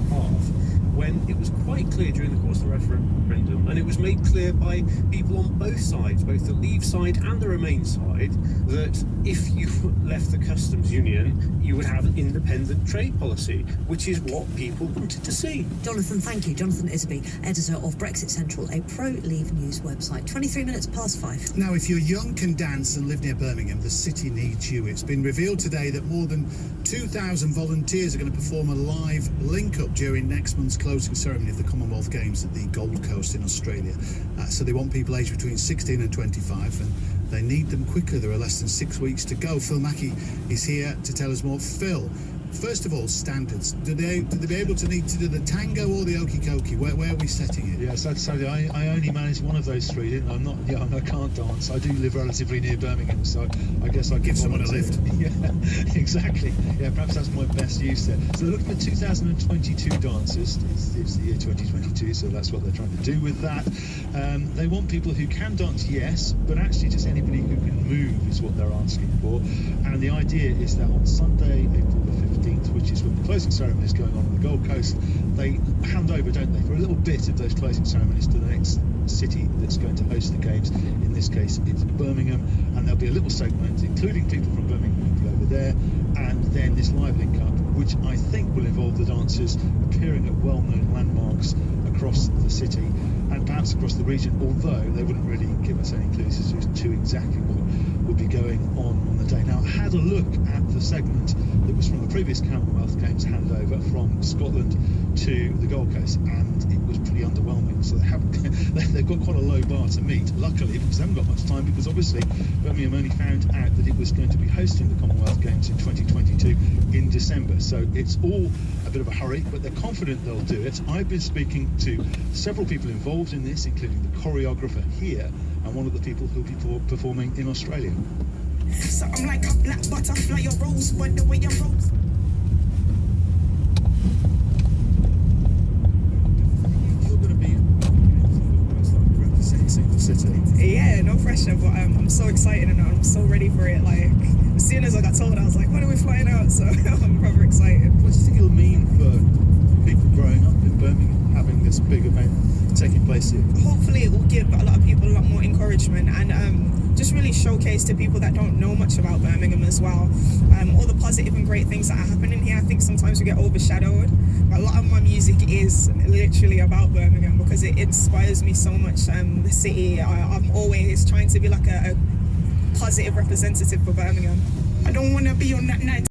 half, when it was quite clear during the course of the referendum, and it was made clear by people on both sides, both the Leave side and the Remain side, that if you left the customs union, you would have an independent trade policy, which is what people wanted to see. Jonathan, thank you. Jonathan Isby, editor of Brexit Central, a pro-Leave news website. 23 minutes past 5. Now, if you're young, can dance and live near Birmingham, the city needs you. It's been revealed today that more than 2,000 volunteers are going to perform a live link-up during next month's closing ceremony of the Commonwealth Games at the Gold Coast in Australia. So they want people aged between 16 and 25, and they need them quicker. There are less than 6 weeks to go. Phil Mackey is here to tell us more. Phil, first of all, standards. Do they be able to need to do the tango or the okie dokie? Where are we setting it? Yes, I'd say I only manage one of those three. I'm not young, I can't dance. I do live relatively near Birmingham, so I guess I'd Give someone a lift. Yeah, exactly. Yeah, perhaps that's my best use there. So they're looking at 2022 dancers. It's the year 2022, so that's what they're trying to do with that. They want people who can dance, yes, but actually just anybody who can move is what they're asking for. And the idea is that on Sunday, April the 15th, which is when the closing ceremony is going on the Gold Coast, they hand over, don't they, for a little bit of those closing ceremonies to the next city that's going to host the games. In this case, it's Birmingham, and there'll be a little segment, including people from Birmingham who'll be over there, and then this live link up, which I think will involve the dancers appearing at well-known landmarks across the city and perhaps across the region, although they wouldn't really give us any clues as to exactly what would be going on the day. Now, I had a look at the segment that was from the previous Commonwealth Games handover from Scotland to the Gold Coast, and it was pretty underwhelming. So they've got quite a low bar to meet, luckily, because they haven't got much time, because obviously Birmingham only found out that it was going to be hosting the Commonwealth Games in 2022 in December. So it's all a bit of a hurry, but they're confident they'll do it. I've been speaking to several people involved in this, including the choreographer here and one of the people who'll be performing in Australia. So I'm like a black butterfly, a rosebud, the way you rose. You're going to be representing the city. Yeah, no pressure, but I'm so excited and I'm so ready for it. Like, as soon as I got told, I was like, when are we flying out? So I'm proper excited. What do you think it'll mean for people growing up in Birmingham, having this big event taking place here? Hopefully it will give a lot of people a lot more encouragement and just really showcase to people that don't know much about Birmingham as well. All the positive and great things that are happening here. I think sometimes we get overshadowed. A lot of my music is literally about Birmingham because it inspires me so much. The city, I'm always trying to be like a positive representative for Birmingham. I don't want to be on that night.